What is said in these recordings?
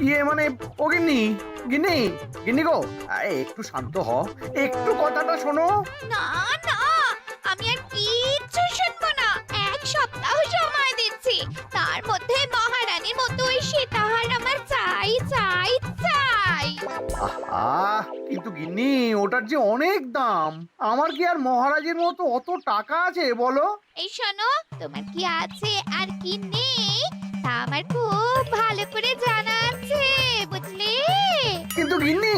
ইয়ে মানে ও গিন্নি, গিন্নি, গিন্নি গো, আরে একটু শান্ত হ, একটু কথাটা শোনো। না না, আমি আর কিচ্ছু শুনবো না। 1 সপ্তাহ সময় দিচ্ছি, তার মধ্যে মহারানীর মতো ওই সীতাহার আমার চাই চাই চাই। আহা, কিন্তু গিন্নি ওটার যে অনেক দাম, আমার কি আর মহারাজের মতো অত টাকা আছে বলো? এই শোনো, তোমার কি আছে আর কি নেই তা আমার খুব ভালো করে জানা আছে, বুঝলে? কিন্তু গিন্নি,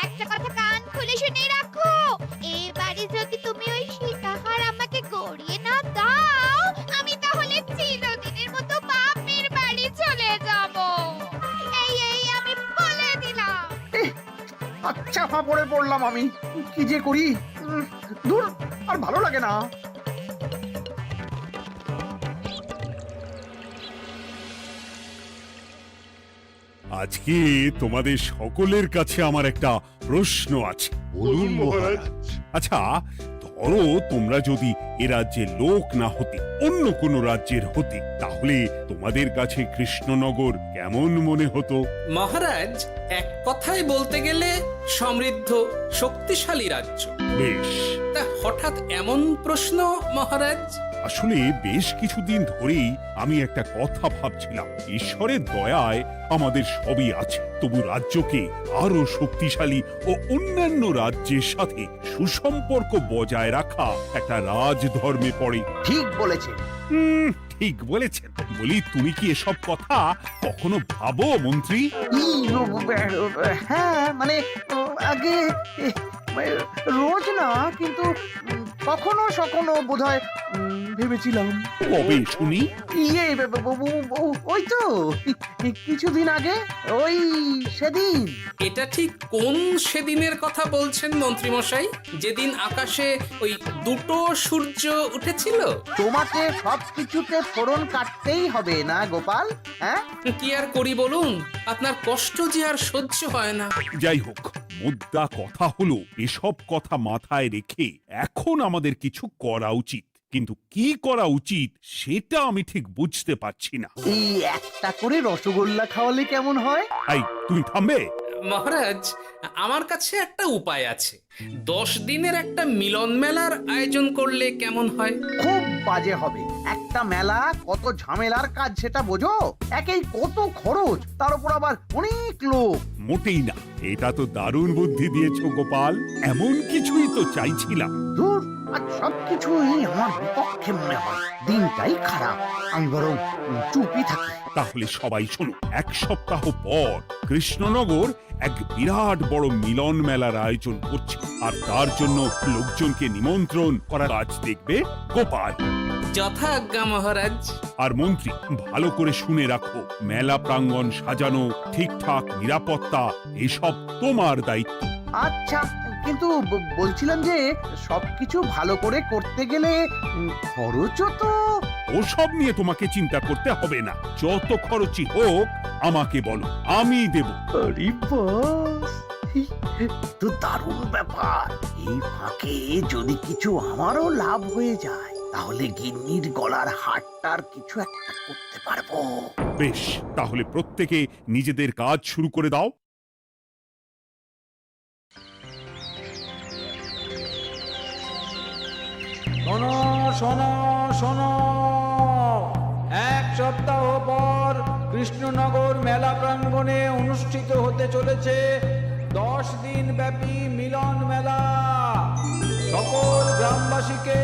একটা কথা কান খুলে শুনে রাখো, এবারে যদি তুমি ওই সীতাহার আমাকে গড়িয়ে না দাও, আমি তাহলে চিরদিনের মতো বাপের বাড়ি চলে যাব। এই আমি বলে দিলাম। আচ্ছা ফাঁপড়ে পড়লাম আমি, কি যে করি। দূর, আর ভালো লাগে না। আজকে তোমাদের সকলের কাছে আমার একটা প্রশ্ন আছে। বলুন মহারাজ। আচ্ছা, ধরো তোমরা যদি এ রাজ্যের লোক না হতে, অন্য কোন রাজ্যের হতে, তাহলে তোমাদের কাছে কৃষ্ণনগর কেমন মনে হতো? মহারাজ, এক কথায় বলতে গেলে সমৃদ্ধ শক্তিশালী রাজ্য। বেশ, তা হঠাৎ এমন প্রশ্ন মহারাজ? আসলে বেশ কিছুদিন ধরেই আমি একটা কথা ভাবছিলাম। ঈশ্বরের দয়ায় আমাদের সবই আছে, তবু রাজ্যকে আরো শক্তিশালী ও অন্যান্য রাজ্যের সাথে সুসম্পর্ক বজায় রাখা একটা রাজধর্মে পড়ে। ঠিক বলেছে। ঠিক বলেছেন। বলি, তুমি কি এসব কথা কখনো ভাবো মন্ত্রী? হ্যাঁ মানে আগে রোজ না, কিন্তু কখনো সখনো বোধহয় ভেবেছিলাম। কবে শুনি? ইয়ে ওই তো কিছুদিন আগে, ওই সেদিন। এটা ঠিক কোন সেদিনের কথা বলছেন মন্ত্রী মশাই? যেদিন আকাশে ওই দুটো সূর্য উঠেছিল? তোমাকে সবকিছুতে ফোড়ন কাটতেই হবে না গোপাল, হ্যাঁ? কি আর করি বলুন, আপনার কষ্ট যে আর সহ্য হয় না। যাই হোক, মুদ্রা কথা হলো, এসব কথা মাথায় রেখে এখন আমাদের কিছু করা উচিত। কিন্তু কি করা উচিত সেটা আমি ঠিক বুঝতে পারছি না। এই একটা করে রসগোল্লা খাওয়ালে কেমন হয়? এই, তুমি থামবে? মহারাজ, আমার কাছে একটা উপায় আছে। 10 দিনের একটা মিলন মেলার আয়োজন করলে কেমন হয়? খুব বাজে হবে। একটা মেলা কত ঝামেলার কাজ সেটা বোঝো? একেই কত খরচ, তার উপর আবার অনেক লোক। মোটেই না, এটা তো দারুণ বুদ্ধি দিয়েছো গোপাল। এমন কিছুই তো চাইছিলাম। দূর, আর সবকিছুই আমার বিপক্ষে মনে হয়। দিনটাই খারাপ, আমি বরং চুপই থাকি। তাহলে সবাই শোনো, 1 সপ্তাহ পর কৃষ্ণনগর এক বিরাট বড় মিলন মেলার আয়োজন করছে, আর তার জন্য লোকজনকে নিমন্ত্রণ করার কাজ দেখবে গোপাল। যথাজ্ঞা মহারাজ। আর মন্ত্রী, ভালো করে শুনে রাখো, মেলা প্রাঙ্গণ সাজানো, ঠিকঠাক নিরাপত্তা, এসব তোমার দায়িত্ব। আচ্ছা, কিন্তু বলছিলাম যে সবকিছু ভালো করে করতে গেলে খরচও তো। ওসব নিয়ে তোমাকে চিন্তা করতে হবে না। যত খরচই হোক আমাকে বলো, আমি দেব। আরে বাস, তো দারুণ ব্যাপার। এই ফাঁকে যদি কিছু আমারও লাভ হয়ে যায়, তাহলে গিন্নির গলার হারটার কিছু একটা করতে পারবো। বেশ, তাহলে প্রত্যেকে নিজেদের কাজ শুরু করে দাও। শোনো শোনো শোনো, 1 সপ্তাহ পর কৃষ্ণনগর মেলা প্রাঙ্গণে অনুষ্ঠিত হতে চলেছে 10 দিন ব্যাপী মিলন মেলা। সকল গ্রামবাসীকে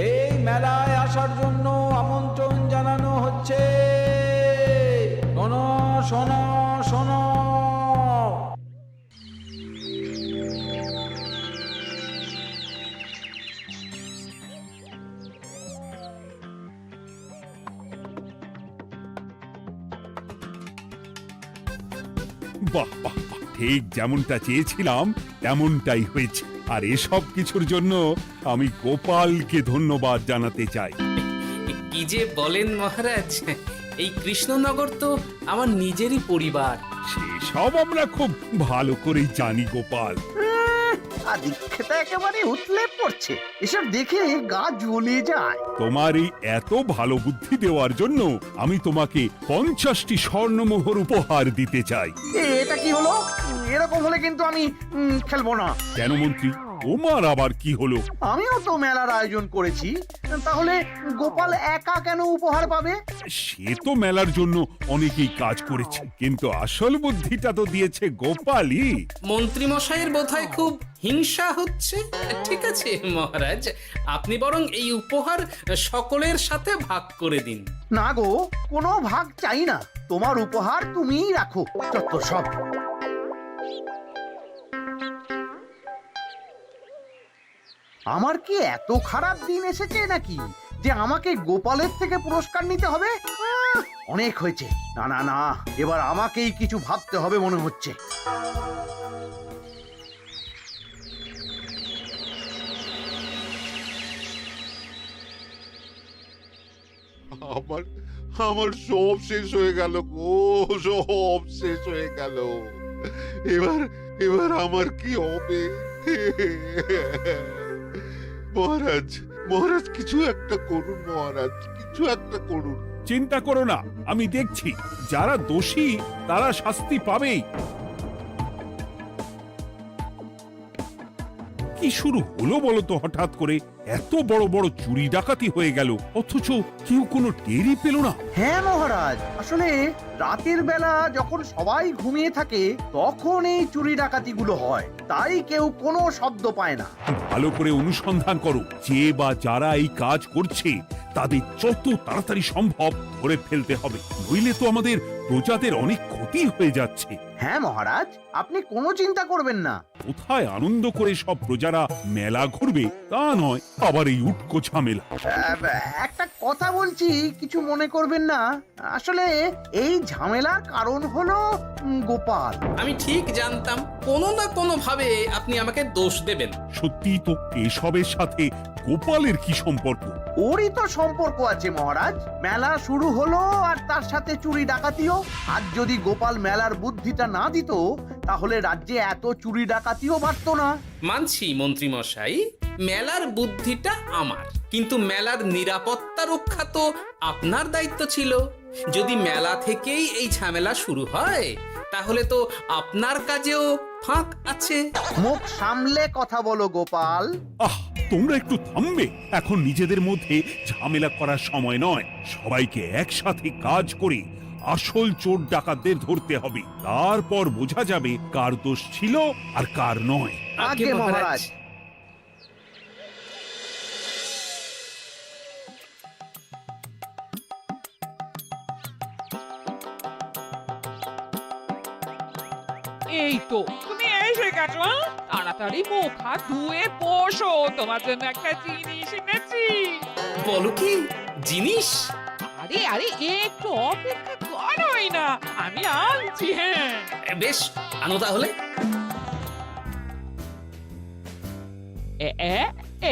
এই মেলায় আসার জন্য আমন্ত্রণ জানানো হচ্ছে। শোনো শোনো শোনো। বাহ বাহ বাহ, ঠিক যেমনটা চেয়েছিলাম তেমনটাই হয়েছে। আর এসব কিছুর জন্য আমি গোপালকে ধন্যবাদ জানাতে চাই। কি যে বলেন মহারাজ, এই কৃষ্ণনগর তো আমার নিজেরই পরিবার। সেসব আমরা খুব ভালো করেই জানি গোপাল। আদিক্ষেতা একেবারে উতলে পড়ছে। এসব দেখে গা জ্বলে যায়। তোমার এই এত ভালো বুদ্ধি দেওয়ার জন্য আমি তোমাকে 50টি স্বর্ণমোহর উপহার দিতে চাই। এটা কি হলো? এরকম হলে কিন্তু আমি খেলবো না। কেন মন্ত্রী, তোমার আবার কি হলো? আমিও তো মেলার আয়োজন করেছি, তাহলে গোপাল একা কেন উপহার পাবে? সে তো মেলার জন্য অনেকেই কাজ করেছে, কিন্তু আসল বুদ্ধিটা তো দিয়েছে গোপালই। মন্ত্রী মশাইয়ের বোধহয় খুব হিংসা হচ্ছে। ঠিক আছে মহারাজ, আপনি বরং এই উপহার সকলের সাথে ভাগ করে দিন। না গো, কোনো ভাগ চাই না। তোমার উপহার তুমিই রাখো। যত সব। আমার কি এত খারাপ দিন এসেছে নাকি যে আমাকে গোপালের থেকে পুরস্কার নিতে হবে? অনেক হয়েছে। না না না, এবার আমাকেই কিছু ভাবতে হবে মনে হচ্ছে। আমার আমার সব শেষ হয়ে গেল গো, সব শেষ হয়ে গেল। এবার এবার আমার কি হবে? মহারাজ, মহারাজ কিছু একটা করুন, মহারাজ কিছু একটা করুন। চিন্তা করো না, আমি দেখছি। যারা দোষী তারা শাস্তি পাবেই। কি শুরু হলো বলো তো হঠাৎ করে? এত বড় বড় চুরি ডাকাতি হয়ে গেল, অথচ কেউ কোনো টেরই পেল না। হ্যাঁ মহারাজ, আসলে রাতের বেলা যখন সবাই ঘুমিয়ে থাকে তখন এই চুরি ডাকাতিগুলো হয়, তাই কেউ কোনো শব্দ পায় না। ভালো করে অনুসন্ধান করো, যে বা যারা এই কাজ করছে তাদের যত তাড়াতাড়ি সম্ভব ধরে ফেলতে হবে, নইলে তো আমাদের প্রজাদের অনেক ক্ষতি হয়ে যাচ্ছে। হ্যাঁ মহারাজ, আপনি কোনো চিন্তা করবেন না। কোথায় আনন্দ করে সব প্রজারা মেলা ঘুরবে তা নয়, আবার এই উটকো ঝামেলা। একটা কথা বলছি, কিছু মনে করবেন না। আসলে এই ঝামেলার কারণ হলো গোপাল। আমি ঠিক জানতাম কোনো না কোনো ভাবে আপনি আমাকে দোষ দেবেন। সত্যি তো, এসবের সাথে গোপালের কি সম্পর্ক? ওরই তো সম্পর্ক আছে মহারাজ। মেলা শুরু হলো আর তার সাথে চুরি ডাকাতিও। আর যদি গোপাল মেলার বুদ্ধিটা না দিত তাহলে রাজ্যে এত চুরি ডাকাতিও বাড়তো না। মানছি মন্ত্রী মশাই, মেলার বুদ্ধিটা আমার, কিন্তু মেলার নিরাপত্তা রক্ষা তো আপনার দায়িত্ব ছিল। যদি মেলা থেকেই এই ঝামেলা শুরু হয় তাহলে তো আপনার কাজেও ফাঁক আছে। মুখ সামলে কথা বলো গোপাল। আহ, তোমরা একটু থামবে? এখন নিজেদের মধ্যে ঝামেলা করার সময় নয়। সবাইকে একসাথে কাজ করে আসল চোর ডাকাতদের ধরতে হবে, তারপর বোঝা যাবে কার দোষ ছিল আর কার নয়। আগে মহারাজ। এই তো তুমি এসে গেছো। তাড়াতাড়ি মুখ হাত ধুয়ে বসো, তোমার জন্য একটা জিনিস এনেছি। বলো কি জিনিস? আরে আরে একটু অপেক্ষা করোই না, আমি আনছি। হ্যাঁ বেশ, আনো তাহলে।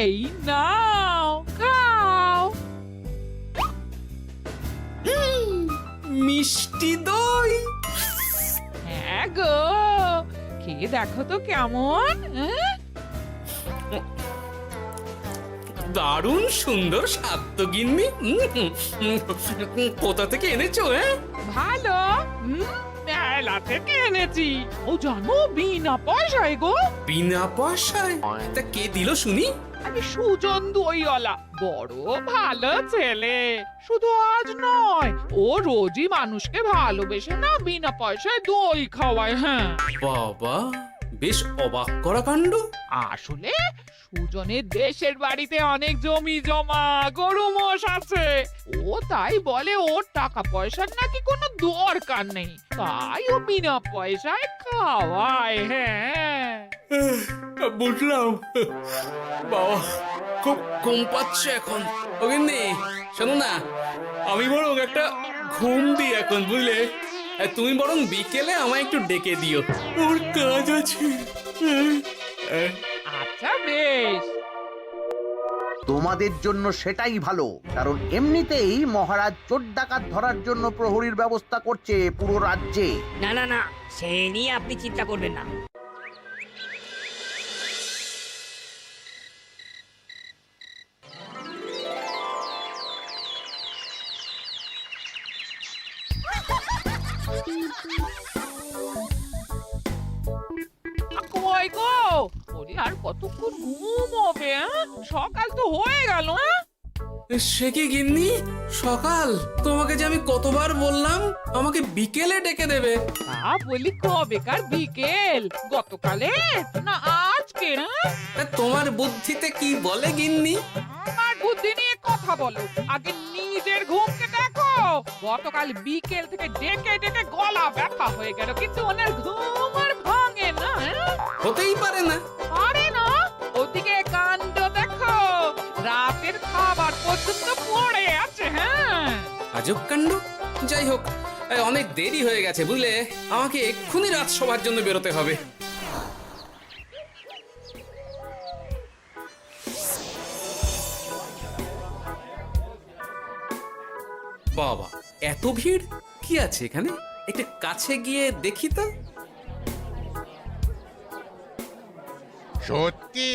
এই নাও, খাও। মিষ্টি দই। হ্যাঁ গো, খেয়ে দেখো তো কেমন। দারুণ সুন্দর স্বাদ তো গিন্নি। কোথা থেকে এনেছো? ভালো, মেলা থেকে এনেছি। ও জানো, বিনা পয়সায় গো। বিনা পয়সায়? তা কে দিল শুনি? আরে সুজন দইওয়ালা, বড় ভালো ছেলে। শুধু আজ নয়, ও রোজই মানুষকে ভালোবেসে না বিনা পয়সায় দই খাওয়ায়। হ্যাঁ বাবা, বেশ অবাক করা কাণ্ড। আসলে সুজনের দেশের বাড়িতে অনেক জমি জমা, গরু মোষ আছে। ও তাই বলে ওর টাকা পয়সার নাকি কোনো দরকার নেই, তাই ও বিনা পয়সায় খাওয়ায়। হ্যাঁ বুঝলাম। বাবা, খুব ঘুম পাচ্ছে এখন। ও গিন্নি, শোনো না, আমি বরং একটা ঘুম দিই এখন, বুঝলে? তুমি বরং বিকেলে আমায় একটু ডেকে দিও, ওর কাজ আছে। আচ্ছা বেশ। তোমাদের জন্য সেটাই ভালো, কারণ এমনিতেই মহারাজ চোর ডাকাত ধরার জন্য প্রহরীর ব্যবস্থা করছে পুরো রাজ্যে। না না না, সে নিয়ে আপনি চিন্তা করবেন না। ওরে আর কতক্ষণ ঘুমোবে? সকাল তো হয়ে গেল। সে কি গিন্নি, সকাল? তোমাকে যে আমি কতবার বললাম আমাকে বিকেলে ডেকে দেবে। তা বলি কবেকার বিকেল? গতকালে না আজকে? তা তোমার বুদ্ধিতে কি বলে গিন্নি? আমার বুদ্ধি নিয়ে কথা বলো, আগে নিজের ঘুমকে দেখো। গতকাল বিকেল থেকে ডেকে ডেকে গলা ব্যথা হয়ে গেল, কিন্তু ওনার ঘুম আর ভাঙে না। হতেই পারে না। পারে না? ওদিকে কাণ্ড দেখো, রাতের খাবার পর্যন্ত পড়ে আছে। হ্যাঁ, আজব কাণ্ড। যাই হোক, অনেক দেরি হয়ে গেছে বুঝলে, আমাকে এক্ষুনি রাজসভার জন্য বেরোতে হবে। বাবা, এত ভিড় কি আছে এখানে? একটু কাছে গিয়ে দেখি তো। সত্যি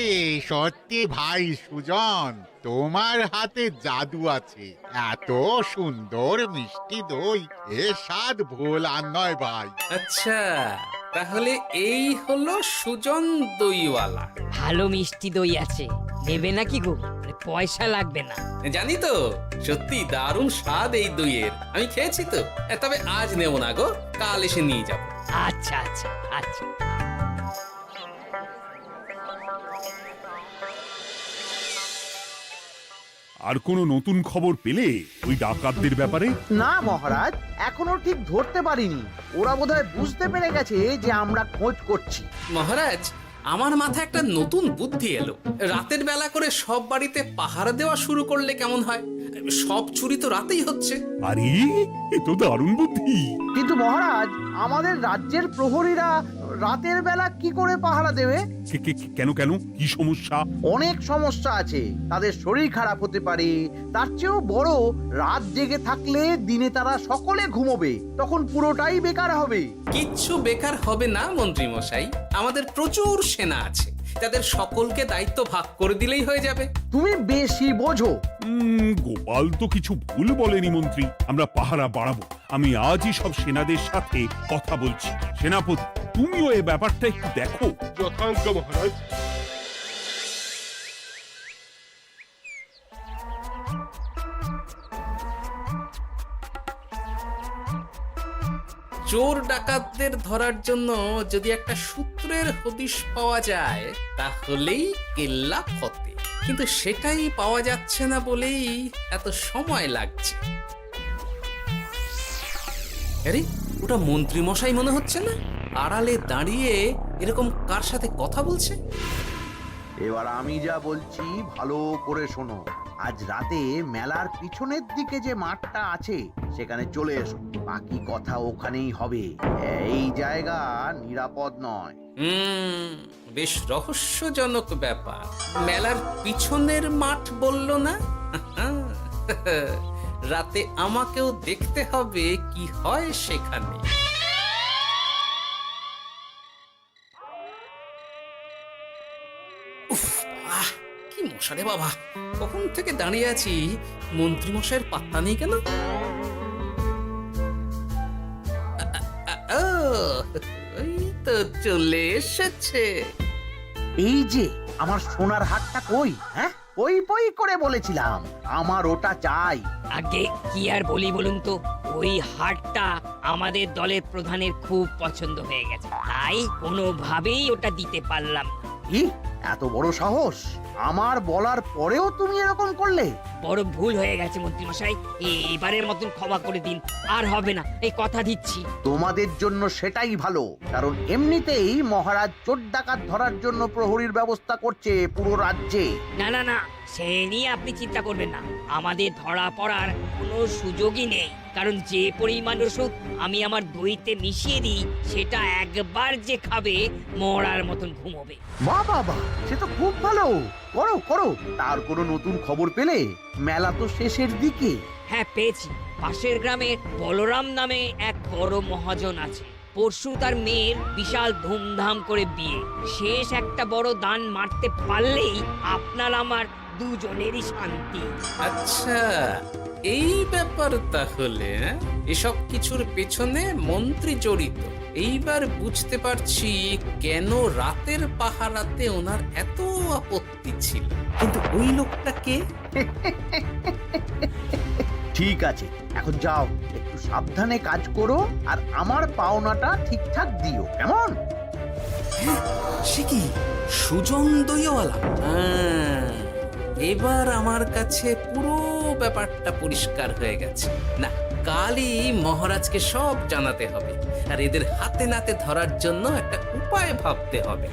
সত্যি ভাই সুজন, তোমার হাতে জাদু আছে। এত সুন্দর মিষ্টি দই, এ স্বাদ ভোলার নয় ভাই। আচ্ছা, তাহলে এই হলো সুজন দইওয়ালা। ভালো মিষ্টি দই আছে, নেবে নাকি গো? পয়সা লাগবে না। জানি তো, সত্যি দারুণ স্বাদ এই দইয়ের। আমি খেয়েছি তো। তবে আজ নেব না গো, কাল এসে নিয়ে যাব। আচ্ছা আচ্ছা আচ্ছা। আর কোনো নতুন খবর পেলে ওই ডাকাতদের ব্যাপারে? না মহারাজ, এখনো ঠিক ধরতে পারিনি। ওরা বোধহয় বুঝতে পেরে গেছে যে আমরা খোঁজ করছি। মহারাজ, আমার মাথায় একটা নতুন বুদ্ধি এলো। রাতের বেলা করে সব বাড়িতে পাহারা দেওয়া শুরু করলে কেমন হয়? সব চুরি তো রাতেই হচ্ছে। আরে, এ তো দারুণ বুদ্ধি। কিন্তু মহারাজ, আমাদের রাজ্যের প্রহরীরা রাতের বেলা কি করে পাহারা দেবে? কেন কেন, কি সমস্যা? অনেক সমস্যা আছে। তাদের শরীর খারাপ হতে পারে, তার চেয়েও বড়, রাত জেগে থাকলে দিনে তারা সকলে ঘুমোবে, তখন পুরোটাই বেকার হবে। কিচ্ছু বেকার হবে না মন্ত্রী মশাই, আমাদের প্রচুর সেনা আছে, তাদের সকলকে দায়িত্ব ভাগ করে দিলেই হয়ে যাবে। তুমি বেশি বোঝো। গোপাল তো কিছু ভুল বলেনি মন্ত্রী, আমরা পাহারা বাড়াবো। আমি আজই সব সেনাদের সাথে কথা বলছি। সেনাপতি, তুমিও এই ব্যাপারটা একটু দেখো। যথাজ্ঞা মহারাজ। চোর ডাকাতদের ধরার জন্য যদি একটা সূত্রের হদিশ পাওয়া যায় তাহলেই কেল্লা ফতে, কিন্তু সেটাই পাওয়া যাচ্ছে না বলেই এত সময় লাগছে। আরে, ওটা মন্ত্রী মশাই মনে হচ্ছে না? আড়ালে দাঁড়িয়ে এরকম কার সাথে কথা বলছে? এবার আমি যা বলছি ভালো করে শোনো। আজ রাতে মেলার পিছনের দিকে যে মাঠটা আছে সেখানে চলে এসো। বাকি কথা ওখানেই হবে। এই জায়গা নিরাপদ নয়। বেশ রহস্যজনক ব্যাপার। মেলার পিছনের মাঠ বললো না? রাতে আমাকেও দেখতে হবে কি হয় সেখানে। উফ, কি মশা রে বাবা! কখন থেকে দাঁড়িয়ে আছি, মন্ত্রী মশাইয়ের পাত্তা নেই কেন? ওই তো চলে এসেছে। এই যে আমার সোনার হাটটা কই? হ্যাঁ, ওই পই করে বলেছিলাম আমার ওটা চাই। আগে কি আর বলি বলুন তো, ওই হারটা আমাদের দলের প্রধানের খুব পছন্দ হয়ে গেছে, তাই কোনোভাবেই ওটা দিতে পারলাম না। কি এত বড় সাহস! আমার বলার পরেও তুমি এরকম করলে? বড় ভুল হয়ে গেছে মন্ত্রী মশাই, এবারের মতন ক্ষমা করে দিন, আর হবে না, এই কথা দিচ্ছি। তোমাদের জন্য সেটাই ভালো, কারণ এমনিতেই মহারাজ চোর ডাকাত ধরার জন্য প্রহরীর ব্যবস্থা করছে পুরো রাজ্যে। না না না, সে নিয়ে আপনি চিন্তা করবেন না। আমাদের ধরা পড়ার কোনো সুযোগই নেই, কারণ যে পরিমাণ ওষুধ আমি আমার দইতে মিশিয়ে দিই সেটা একবার যে খাবে মরার মতন ঘুমোবে। বাহ বাহ বাহ, সে তো খুব ভালো। করো করো। তার কোনো নতুন খবর পেলে? মেলা তো শেষের দিকে। হ্যাঁ, পেয়েছি। পাশের গ্রামে বলরাম নামে এক বড় মহাজন আছে। পরশু তার মেয়ের বিশাল ধুমধাম করে বিয়ে। শেষ একটা বড় দান মারতে পারলেই আপনার আমার দুজনেরই শান্তি। আচ্ছা, এই ব্যাপার তাহলে। এসব কিছুর পেছনে মন্ত্রী জড়িত। এইবার বুঝতে পারছি কেন রাতের পাহারাতে ওনার এত আপত্তি ছিল। কিন্তু ওই লোকটা কে? ঠিক আছে, এখন যাও, একটু সাবধানে কাজ করো আর আমার পাওনাটা ঠিকঠাক দিও, কেমন? সে কি সুজন দইওয়ালা? এবার আমার কাছে পুরো ব্যাপারটা পরিষ্কার হয়ে গেছে। না, কালই মহারাজকে সব জানাতে হবে, আর এদের হাতে নাতে ধরার জন্য একটা উপায় ভাবতে হবে।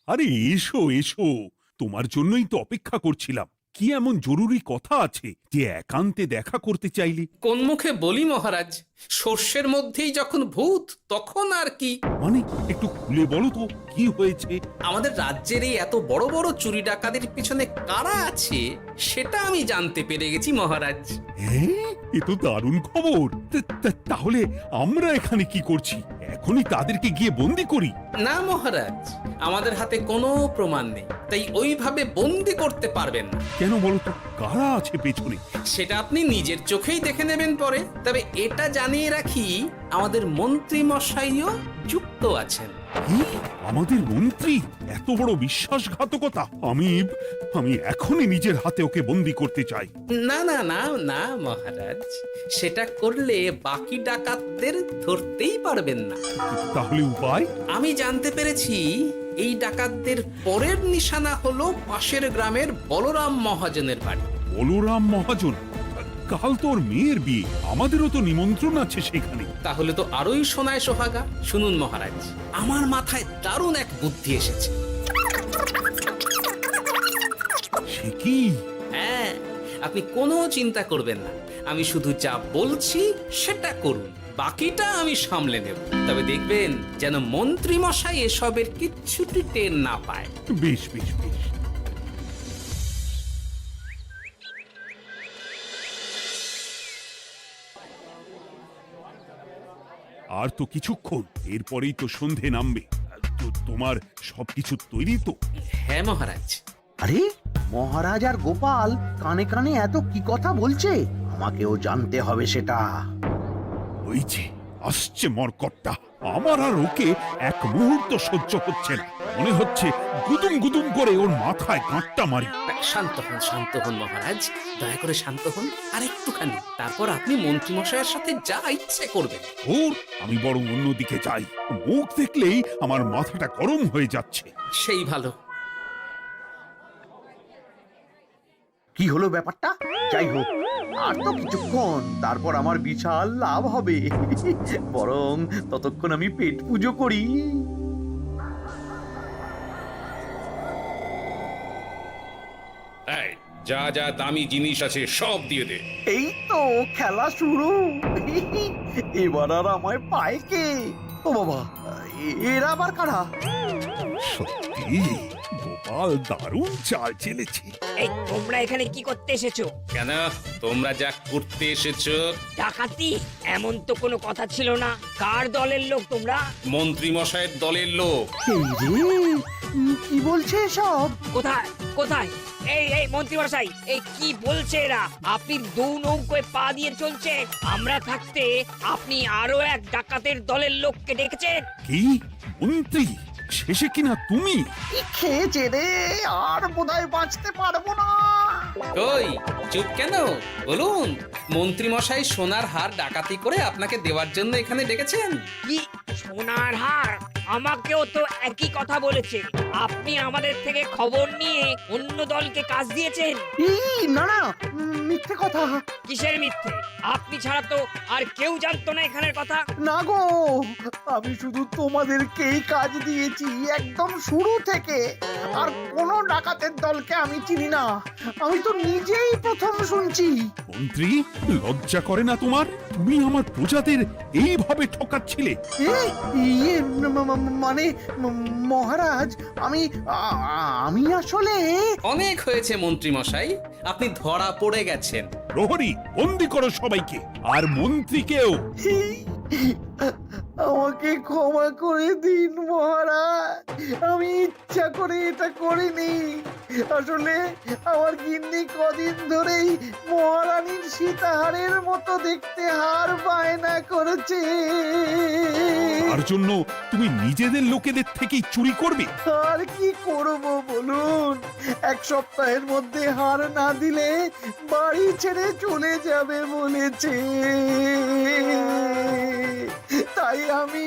আরে এসো এসো, তোমার জন্যই তো অপেক্ষা করছিলাম। কি এমন জরুরি কথা আছে যে একান্তে দেখা করতে চাইলি? কোন মুখে বলি মহারাজ, সর্ষের মধ্যেই যখন ভূত তখন আর কি। মানে একটু খুলে বলো তো কি হয়েছে? আমাদের রাজ্যের এই এত বড় বড় চুরি ডাকাতির পিছনে কারা আছে সেটা আমি জানতে পেরে গেছি মহারাজ। হ্যাঁ, এ তো দারুণ খবর। তাহলে আমরা এখানে কি করছি? এখনই তাদেরকে গিয়ে বন্দি করি? না মহারাজ, আমাদের হাতে কোনো প্রমাণ নেই, তাই ওইভাবে বন্দি করতে পারবেন না। কেন বলো তো, কারা আছে পেছনে? সেটা আপনি নিজের চোখেই দেখে নেবেন পরে। তবে এটা জানিয়ে রাখি, আমাদের মন্ত্রী মশাইও যুক্ত আছেন। কি? আমাদের মন্ত্রী? এত বড় বিশ্বাসঘাতকতা! আমি এখনই নিজের হাতে ওকে বন্দি করতে চাই। না না না না মহারাজ, সেটা করলে বাকি ডাকাতদের ধরতেই পারবেন না। তাহলে উপায়? আমি জানতে পেরেছি এই ডাকাতদের পরের নিশানা হলো পাশের গ্রামের বলরাম মহাজনের বাড়ি। বলরাম মহাজন? কাল তোর মেয়ের বিয়ে, আমাদেরও তো নিমন্ত্রণ আছে সেখানে। তাহলে তো আরোই সোনায় সোহাগা। শুনুন মহারাজ, আমার মাথায় দারুণ এক বুদ্ধি এসেছে। সে কি? হ্যাঁ, আপনি কোনো চিন্তা করবেন না, আমি শুধু যা বলছি সেটা করুন, বাকিটা আমি সামলে নেব। তবে দেখবেন যেন মন্ত্রী মশাই এসবের কিচ্ছুটি টের না পায়। বেশ বেশ বেশ। আর তো কিছুক্ষণ, এরপরেই তো সন্ধে নামবে। তোমার সবকিছু তৈরি তো? হ্যাঁ মহারাজ। আরে মহারাজ আর গোপাল কানে কানে এত কি কথা বলছে, আমাকেও জানতে হবে সেটা। ওই যে আসছে মরকটটা, আমার আর ওকে এক মুহূর্ত সহ্য হচ্ছে না। মনে হচ্ছে গুদুম গুদুম করে ওর মাথায় গাঁটটা মারি। শান্ত হন মহারাজ, দয়া করে শান্ত হন আর একটুখানি। তারপর আপনি মন্ত্রী মশাইয়ের সাথে যা ইচ্ছে করবেন। ওর আমি বরং অন্যদিকে যাই, মুখ দেখলেই আমার মাথাটা গরম হয়ে যাচ্ছে। সেই ভালো। কি হলো ব্যাপারটা? যাই হোক, আর তো কিছুক্ষণ, তারপর আমার বিশাল লাভ হবে। বরং ততক্ষণ আমি পেট পুজো করি। যা যা দামি জিনিস আছে সব দিয়ে দে। এই তো খেলা শুরু। এবার আর আমায় পায় কে? ও বাবা, এরা আবার কারা? সত্যি গোপাল দারুণ চাল চেলেছে। এই তোমরা এখানে কি করতে এসেছো? কেন, তোমরা যা করতে এসেছো? ডাকাতি? এমন তো কোনো কথা ছিল না। কার দলের লোক তোমরা? মন্ত্রী মশাইয়ের দলের লোক। এই রে, কি বলছে সব? কোথায় কোথায়? এই মন্ত্রী মশাই, এই কি বলছে এরা? আপনি দু নৌকোয় পা দিয়ে চলছে, আমরা থাকতে আপনি আরো এক ডাকাতের দলের লোককে ডেকেছেন। কি মন্ত্রী? শেষে কিনা তুমি? কি খেয়েছে রে, আর বোধহয় বাঁচতে পারবো না। কই, চুপ কেন? বলুন, মন্ত্রী মশাই সোনার হার ডাকাতি করে আপনাকে দেওয়ার জন্য এখানে ডেকেছেন। কি সোনার হার? আমাকেও তো একই কথা বলেছে। আপনি আমাদের থেকে খবর নিয়ে অন্য দলকে কাজ দিয়েছেন। এই না না, মিথ্যে কথা। কিসের মিথ্যে? আপনি ছাড়া তো আর কেউ জানতো না এখানের কথা। না গো, আমি শুধু তোমাদেরকেই কাজ দিয়েছি একদম শুরু থেকে। আর কোনো ডাকাতের দলকে আমি চিনি না, আমি তো নিজেই প্রথম শুনছি। মন্ত্রী, লজ্জা করে না তোমার? তুমি আমার প্রজাদের এইভাবে ঠকাচ্ছিলে। ইয়ে মানে মহারাজ, আমি আসলে অনেক হয়েছে মন্ত্রী মশাই, আপনি ধরা পড়ে গেছেন। প্রহরী, বন্দি করো সবাইকে, আর মন্ত্রীকেও। আমাকে ক্ষমা করে দিন মহারাজ, আমি ইচ্ছা করে এটা করিনি। আসলে আমার গিন্নি কদিন ধরেই মহারানীর সীতাহারের মতো দেখতে হার বায়না করেছে। তার জন্য তুমি নিজেদের লোকেদের থেকেই চুরি করবে? আর কি করব বলুন, এক সপ্তাহের মধ্যে হার না দিলে বাড়ি ছেড়ে চলে যাবে বলেছে। তাই আমি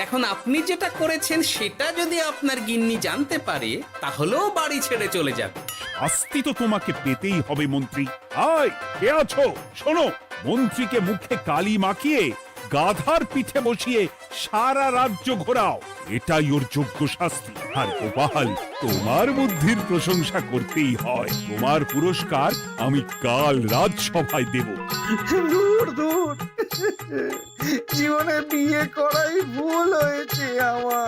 এখন আপনি যেটা করেছেন সেটা যদি আপনার গিন্নি জানতে পারে তাহলেও বাড়ি ছেড়ে চলে যাবে। শাস্তি তো তোমাকে পেতেই হবে মন্ত্রী। আয়, কে আছো? শোনো, মন্ত্রীকে মুখে কালি মাখিয়ে গাধার পিঠে বসিয়ে সারা রাজ্য ঘোরাও, এটাই ওর যোগ্য শাস্তি। আর গোপাল, তোমার বুদ্ধির প্রশংসা করতেই হয়। তোমার পুরস্কার আমি কাল রাজসভায় দেব। দূর দূর, জীবনে বিয়ে করাই ভুল হয়েছে আমার।